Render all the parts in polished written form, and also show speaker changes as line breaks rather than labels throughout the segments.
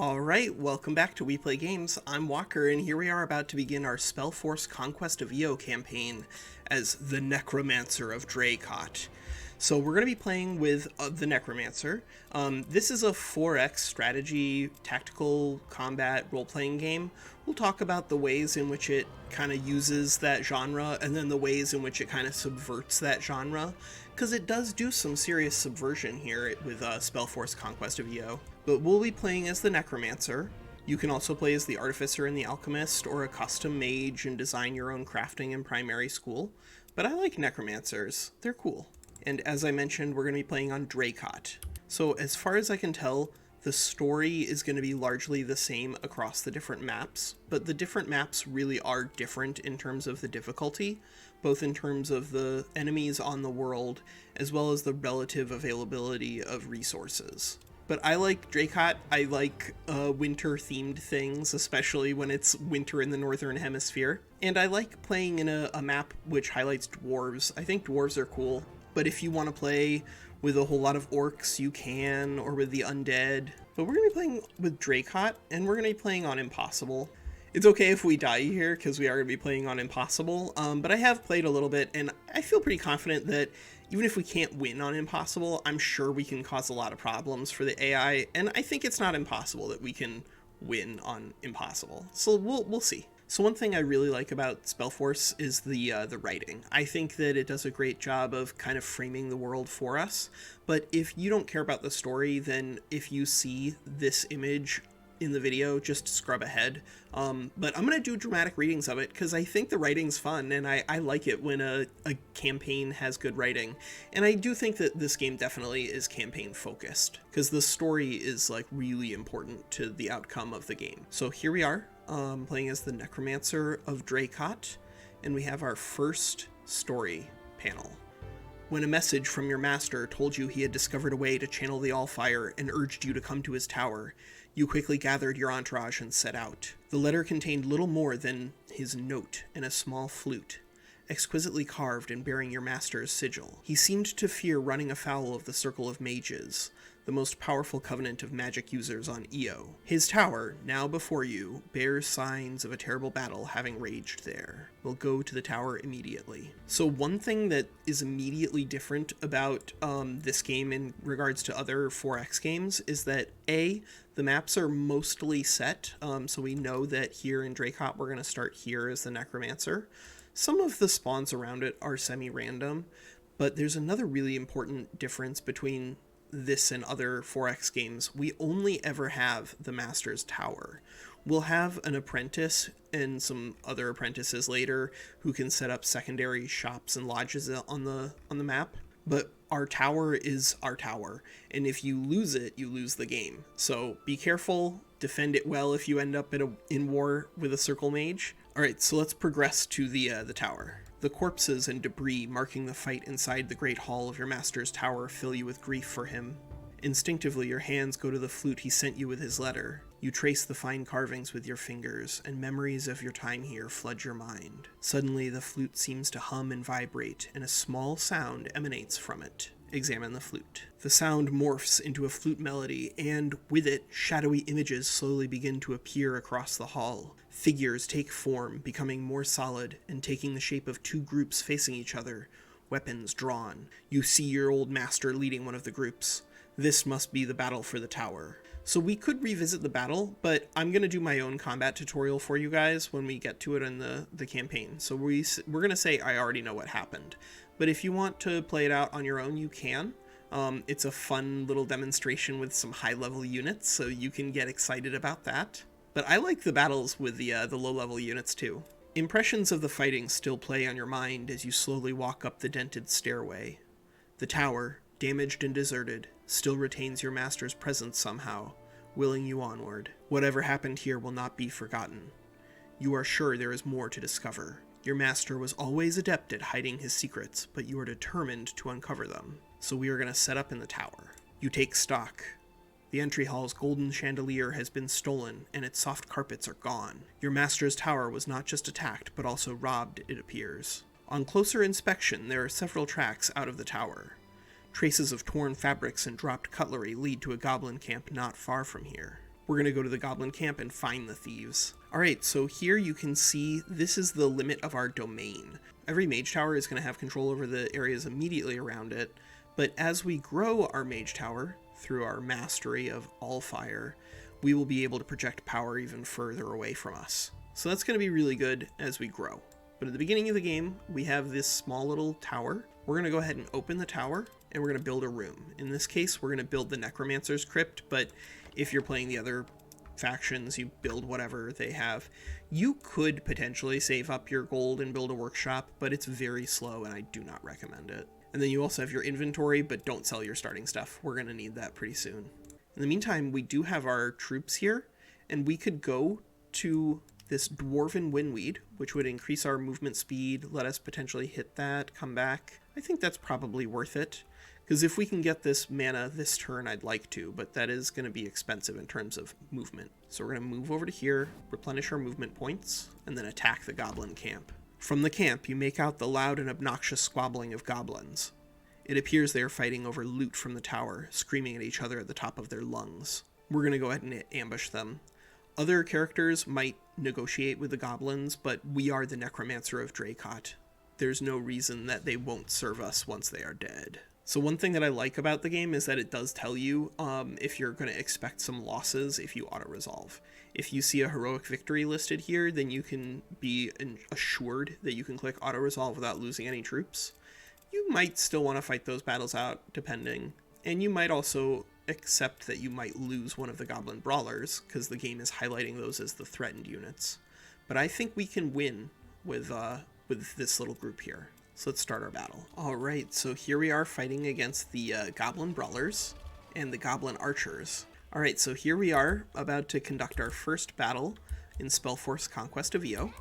Alright, welcome back to We Play Games. I'm Walker, and here we are about to begin our SpellForce Conquest of Io campaign as the Necromancer of Draycott. So we're going to be playing with the Necromancer. This is a 4X strategy, tactical, combat, role-playing game. We'll talk about the ways in which it kind of uses that genre, and then the ways in which it kind of subverts that genre, because it does do some serious subversion here with SpellForce Conquest of Io. But we'll be playing as the Necromancer. You can also play as the Artificer and the Alchemist, or a custom mage and design your own crafting in primary school. But I like Necromancers. They're cool. And as I mentioned, we're going to be playing on Draycott. So as far as I can tell, the story is going to be largely the same across the different maps, but the different maps really are different in terms of the difficulty, both in terms of the enemies on the world, as well as the relative availability of resources. But I like Draycott. I like winter-themed things, especially when it's winter in the Northern Hemisphere. And I like playing in a map which highlights dwarves. I think dwarves are cool. But if you want to play with a whole lot of orcs, you can, or with the undead. But we're going to be playing with Draycott, and we're going to be playing on Impossible. It's okay if we die here, because we are going to be playing on Impossible, but I have played a little bit, and I feel pretty confident that even if we can't win on Impossible, I'm sure we can cause a lot of problems for the AI, and I think it's not impossible that we can win on Impossible. So we'll see. So one thing I really like about SpellForce is the writing. I think that it does a great job of kind of framing the world for us, but if you don't care about the story, then if you see this image in the video, just scrub ahead. But I'm going to do dramatic readings of it because I think the writing's fun, and I like it when a campaign has good writing. And I do think that this game definitely is campaign focused because the story is like really important to the outcome of the game. So here we are, playing as the Necromancer of Draycott, and we have our first story panel. When a message from your master told you he had discovered a way to channel the Allfire and urged you to come to his tower, you quickly gathered your entourage and set out. The letter contained little more than his note and a small flute, exquisitely carved and bearing your master's sigil. He seemed to fear running afoul of the circle of mages, the most powerful covenant of magic users on Io. His tower, now before you, bears signs of a terrible battle having raged there. We'll go to the tower immediately. So one thing that is immediately different about this game in regards to other 4X games is that A, the maps are mostly set, so we know that here in Draycott we're going to start here as the Necromancer. Some of the spawns around it are semi-random, but there's another really important difference between this and other 4X games. We only ever have the Master's Tower. We'll have an apprentice and some other apprentices later who can set up secondary shops and lodges on the map, but our tower is our tower, and if you lose it, you lose the game. So be careful, defend it well if you end up in war with a circle mage. Alright, so let's progress to the tower. The corpses and debris marking the fight inside the great hall of your master's tower fill you with grief for him. Instinctively, your hands go to the flute he sent you with his letter. You trace the fine carvings with your fingers, and memories of your time here flood your mind. Suddenly, the flute seems to hum and vibrate, and a small sound emanates from it. Examine the flute. The sound morphs into a flute melody, and with it, shadowy images slowly begin to appear across the hall. Figures take form, becoming more solid, and taking the shape of two groups facing each other, weapons drawn. You see your old master leading one of the groups. This must be the battle for the tower. So we could revisit the battle, but I'm going to do my own combat tutorial for you guys when we get to it in the campaign. So we're going to say I already know what happened. But if you want to play it out on your own, you can. It's a fun little demonstration with some high-level units, so you can get excited about that. But I like the battles with the low-level units too. Impressions of the fighting still play on your mind as you slowly walk up the dented stairway. The tower, damaged and deserted, still retains your master's presence somehow, willing you onward. Whatever happened here will not be forgotten. You are sure there is more to discover. Your master was always adept at hiding his secrets, but you are determined to uncover them. So we are going to set up in the tower. You take stock. The entry hall's golden chandelier has been stolen, and its soft carpets are gone. Your master's tower was not just attacked, but also robbed, it appears. On closer inspection, there are several tracks out of the tower. Traces of torn fabrics and dropped cutlery lead to a goblin camp not far from here. we're going to go to the goblin camp and find the thieves. Alright, so here you can see this is the limit of our domain. Every mage tower is going to have control over the areas immediately around it, but as we grow our mage tower through our mastery of Allfire, we will be able to project power even further away from us. So that's going to be really good as we grow. But at the beginning of the game, we have this small little tower. We're going to go ahead and open the tower, and we're going to build a room. In this case, we're going to build the Necromancer's Crypt, but if you're playing the other factions, you build whatever they have. You could potentially save up your gold and build a workshop, but it's very slow and I do not recommend it. And then you also have your inventory, but don't sell your starting stuff. We're going to need that pretty soon. In the meantime, we do have our troops here, and we could go to this dwarven windweed, which would increase our movement speed, let us potentially hit that, come back. I think that's probably worth it, because if we can get this mana this turn, I'd like to, but that is going to be expensive in terms of movement. So we're going to move over to here, replenish our movement points, and then attack the goblin camp. From the camp, you make out the loud and obnoxious squabbling of goblins. It appears they are fighting over loot from the tower, screaming at each other at the top of their lungs. We're going to go ahead and ambush them. Other characters might negotiate with the goblins, but we are the Necromancer of Draycott. There's no reason that they won't serve us once they are dead. So one thing that I like about the game is that it does tell you if you're going to expect some losses if you auto-resolve. If you see a heroic victory listed here, then you can be assured that you can click auto-resolve without losing any troops. You might still want to fight those battles out, depending. And you might also accept that you might lose one of the goblin brawlers, because the game is highlighting those as the threatened units. But I think we can win with this little group here. So let's start our battle. Alright, so here we are fighting against the goblin brawlers and the goblin archers. Alright, so here we are about to conduct our first battle in SpellForce Conquest of Io.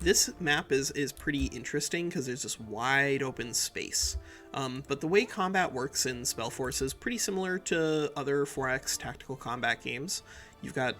This map is pretty interesting because there's this wide open space. But the way combat works in SpellForce is pretty similar to other 4X tactical combat games. You've got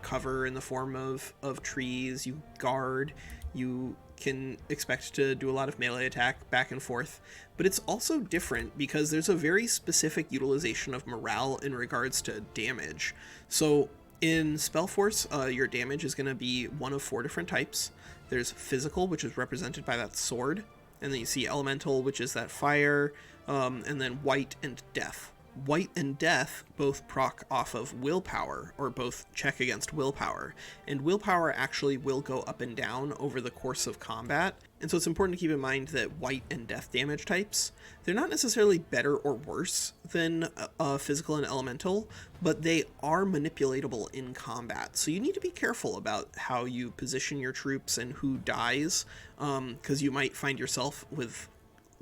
cover in the form of trees, you guard, you can expect to do a lot of melee attack back and forth, but it's also different because there's a very specific utilization of morale in regards to damage. So in SpellForce, your damage is going to be one of 4 different types. There's physical, which is represented by that sword, and then you see elemental, which is that fire, and then white and death. White and death both proc off of willpower, or both check against willpower, and willpower actually will go up and down over the course of combat, and so it's important to keep in mind that white and death damage types, they're not necessarily better or worse than physical and elemental, but they are manipulatable in combat, so you need to be careful about how you position your troops and who dies, because you might find yourself with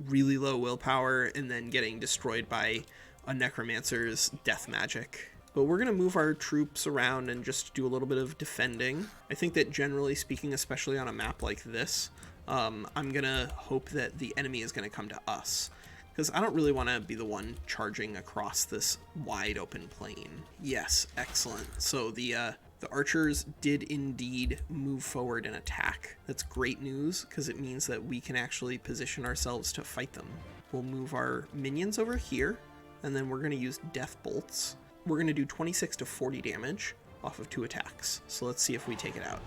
really low willpower and then getting destroyed by a necromancer's death magic. But we're going to move our troops around and just do a little bit of defending. I think that generally speaking, especially on a map like this, I'm going to hope that the enemy is going to come to us, because I don't really want to be the one charging across this wide open plain. Yes, excellent. So the archers did indeed move forward and attack. That's great news, because it means that we can actually position ourselves to fight them. We'll move our minions over here, and then we're going to use death bolts. We're going to do 26 to 40 damage off of 2 attacks. So let's see if we take it out.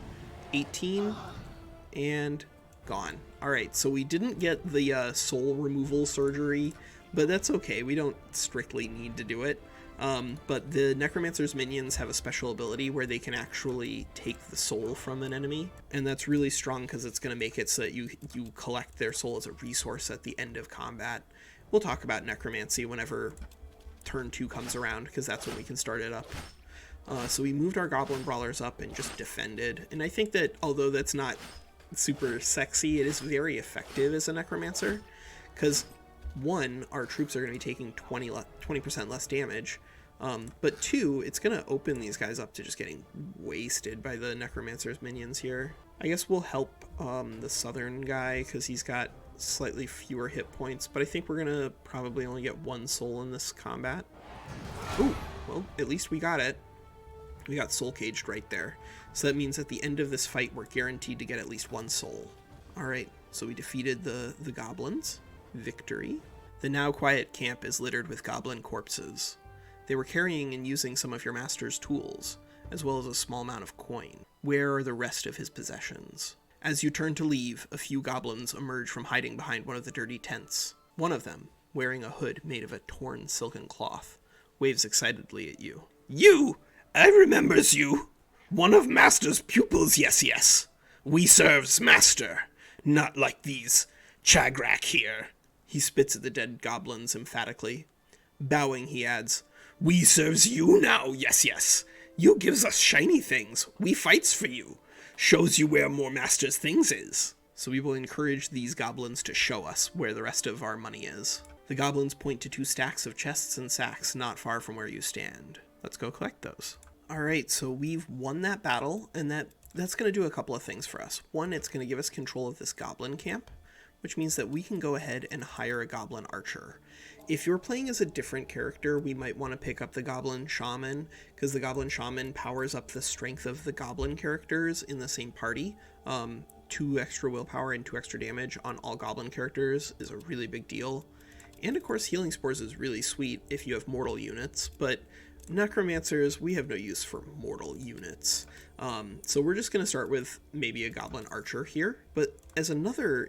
18 and gone. Alright, so we didn't get the soul removal surgery, but that's okay. We don't strictly need to do it. But the Necromancer's minions have a special ability where they can actually take the soul from an enemy, and that's really strong because it's going to make it so that you collect their soul as a resource at the end of combat. We'll talk about necromancy whenever turn 2 comes around, because that's when we can start it up. So we moved our goblin brawlers up and just defended, and I think that although that's not super sexy, it is very effective as a necromancer, because 1, our troops are going to be taking 20% less damage, but 2, it's going to open these guys up to just getting wasted by the necromancer's minions here. I guess we'll help the southern guy because he's got slightly fewer hit points, but I think we're gonna probably only get 1 soul in this combat. Ooh, well, at least we got it. We got soul caged right there. So that means at the end of this fight, we're guaranteed to get at least 1 soul. Alright, so we defeated the goblins. Victory. The now quiet camp is littered with goblin corpses. They were carrying and using some of your master's tools, as well as a small amount of coin. Where are the rest of his possessions? As you turn to leave, a few goblins emerge from hiding behind one of the dirty tents. One of them, wearing a hood made of a torn silken cloth, waves excitedly at you.
You! I remembers you! One of Master's pupils, yes. We serves Master, not like these chagrak here.
He spits at the dead goblins emphatically. Bowing, he adds,
We serves you now, yes. You gives us shiny things. We fights for you. Shows you where more Master's things is.
So we will encourage these goblins to show us where the rest of our money is. The goblins point to 2 stacks of chests and sacks not far from where you stand. Let's go collect those. Alright, so we've won that battle, and that's going to do a couple of things for us. One, it's going to give us control of this goblin camp, which means that we can go ahead and hire a goblin archer. If you're playing as a different character, we might want to pick up the goblin shaman, because the goblin shaman powers up the strength of the goblin characters in the same party. 2 extra willpower and 2 extra damage on all goblin characters is a really big deal. And of course, healing spores is really sweet if you have mortal units, but necromancers, we have no use for mortal units. So we're just going to start with maybe a goblin archer here. But as another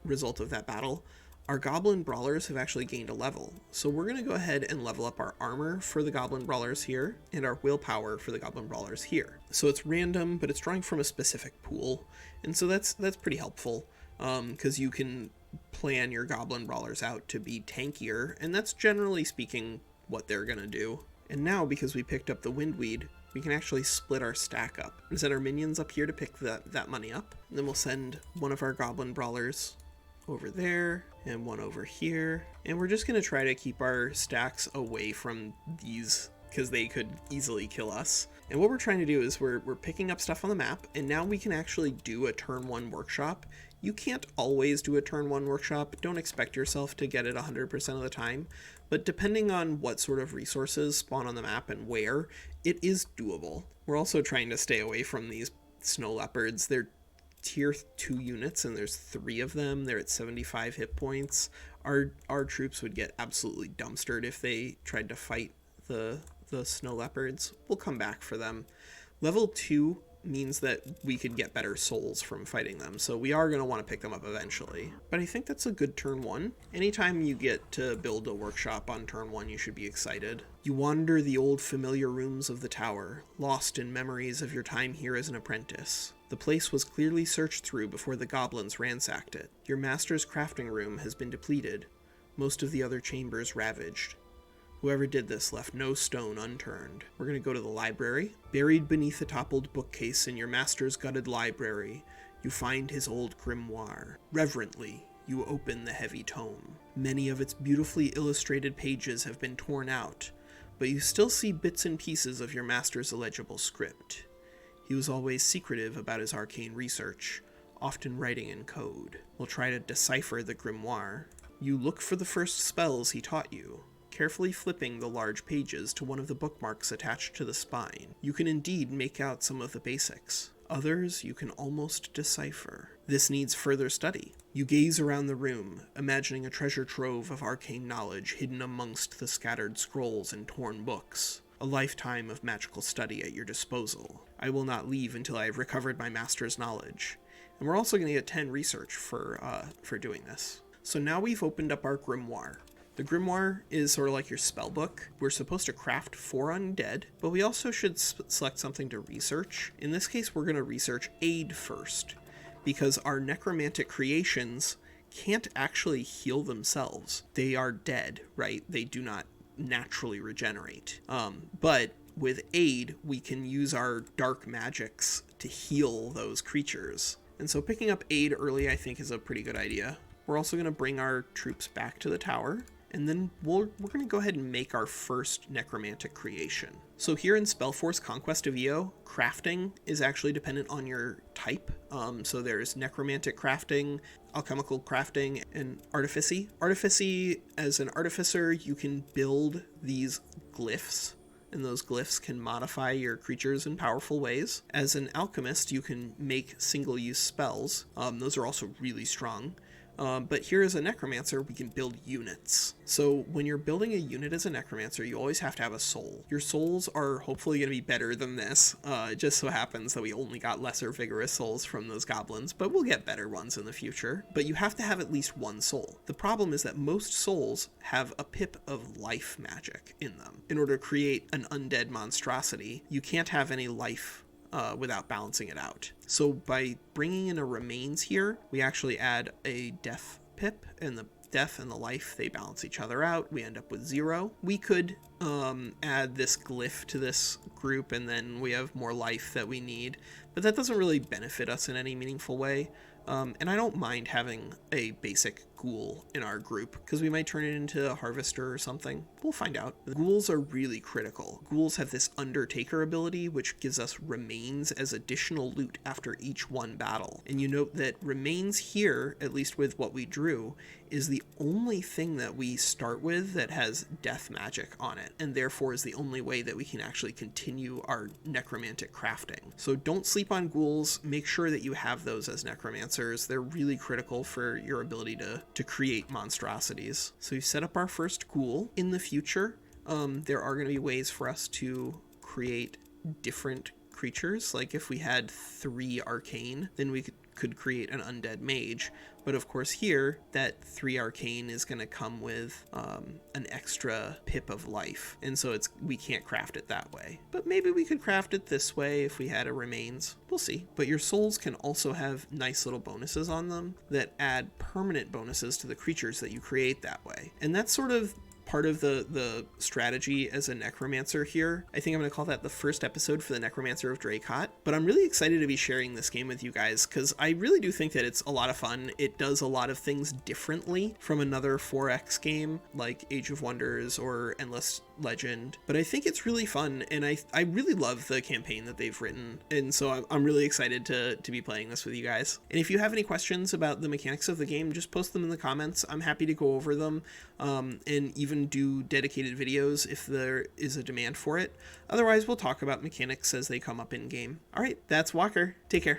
result of that battle, our goblin brawlers have actually gained a level. So we're going to go ahead and level up our armor for the goblin brawlers here and our willpower for the goblin brawlers here. So it's random, but it's drawing from a specific pool. And so that's pretty helpful because you can plan your goblin brawlers out to be tankier. And that's generally speaking what they're going to do. And now, because we picked up the windweed, we can actually split our stack up and send our minions up here to pick that money up. And then we'll send one of our goblin brawlers over there and one over here. And we're just going to try to keep our stacks away from these because they could easily kill us. And what we're trying to do is we're picking up stuff on the map, and now we can actually do a turn 1 workshop. You can't always do a turn 1 workshop. Don't expect yourself to get it 100% of the time, but depending on what sort of resources spawn on the map and where, it is doable. We're also trying to stay away from these snow leopards. They're tier 2 units and there's 3 of them. They're at 75 hit points. Our troops would get absolutely dumpstered if they tried to fight the snow leopards. We'll come back for them. Level 2 means that we could get better souls from fighting them, so we are going to want to pick them up eventually. But I think that's a good turn 1. Anytime you get to build a workshop on turn 1, you should be excited. You wander the old familiar rooms of the tower, lost in memories of your time here as an apprentice. The place was clearly searched through before the goblins ransacked it. Your master's crafting room has been depleted, most of the other chambers ravaged. Whoever did this left no stone unturned. We're going to go to the library. Buried beneath a toppled bookcase in your master's gutted library, you find his old grimoire. Reverently, you open the heavy tome. Many of its beautifully illustrated pages have been torn out, but you still see bits and pieces of your master's illegible script. He was always secretive about his arcane research, often writing in code. We'll try to decipher the grimoire. You look for the first spells he taught you, carefully flipping the large pages to one of the bookmarks attached to the spine. You can indeed make out some of the basics. Others you can almost decipher. This needs further study. You gaze around the room, imagining a treasure trove of arcane knowledge hidden amongst the scattered scrolls and torn books. A lifetime of magical study at your disposal. I will not leave until I have recovered my master's knowledge. And we're also going to get 10 research for doing this. So now we've opened up our grimoire. The grimoire is sort of like your spell book. We're supposed to craft 4 undead, but we also should select something to research. In this case, we're going to research aid first, because our necromantic creations can't actually heal themselves. They are dead, right? They do not naturally regenerate. But with aid, we can use our dark magics to heal those creatures. And so picking up aid early, I think, is a pretty good idea. We're also going to bring our troops back to the tower. And then we're going to go ahead and make our first necromantic creation. So here in SpellForce Conquest of EO, crafting is actually dependent on your type. So there's necromantic crafting, alchemical crafting, and artificy. Artificy, as an artificer, you can build these glyphs, and those glyphs can modify your creatures in powerful ways. As an alchemist, you can make single-use spells. Those are also really strong. But here as a Necromancer, we can build units. So when you're building a unit as a Necromancer, you always have to have a soul. Your souls are hopefully going to be better than this. It just so happens that we only got lesser vigorous souls from those goblins, but we'll get better ones in the future. But you have to have at least one soul. The problem is that most souls have a pip of life magic in them. In order to create an undead monstrosity, you can't have any life without balancing it out. So by bringing in a remains here, we actually add a death pip, and the death and the life, they balance each other out. We end up with 0. We could add this glyph to this group, and then we have more life that we need, but that doesn't really benefit us in any meaningful way. And I don't mind having a basic ghoul in our group, because we might turn it into a harvester or something. We'll find out. The ghouls are really critical. Ghouls have this Undertaker ability, which gives us remains as additional loot after each one battle. And you note that remains here, at least with what we drew, is the only thing that we start with that has death magic on it, and therefore is the only way that we can actually continue our necromantic crafting. So don't sleep on ghouls. Make sure that you have those as necromancers. They're really critical for your ability to create monstrosities. So we've set up our first ghoul. In the future, there are going to be ways for us to create different creatures. Like if we had 3 arcane, then we could create an undead mage. But of course here, that 3 arcane is going to come with an extra pip of life, and so we can't craft it that way. But maybe we could craft it this way if we had a remains. We'll see. But your souls can also have nice little bonuses on them that add permanent bonuses to the creatures that you create that way. And that's sort of part of the strategy as a necromancer here. I think I'm going to call that the first episode for the Necromancer of Draycott, but I'm really excited to be sharing this game with you guys because I really do think that it's a lot of fun. It does a lot of things differently from another 4X game like Age of Wonders or Endless Legend, but I think it's really fun, and I really love the campaign that they've written, and so I'm really excited to be playing this with you guys. And if you have any questions about the mechanics of the game, just post them in the comments. I'm happy to go over them, and even do dedicated videos if there is a demand for it. Otherwise, we'll talk about mechanics as they come up in game. All right, that's Walker. Take care.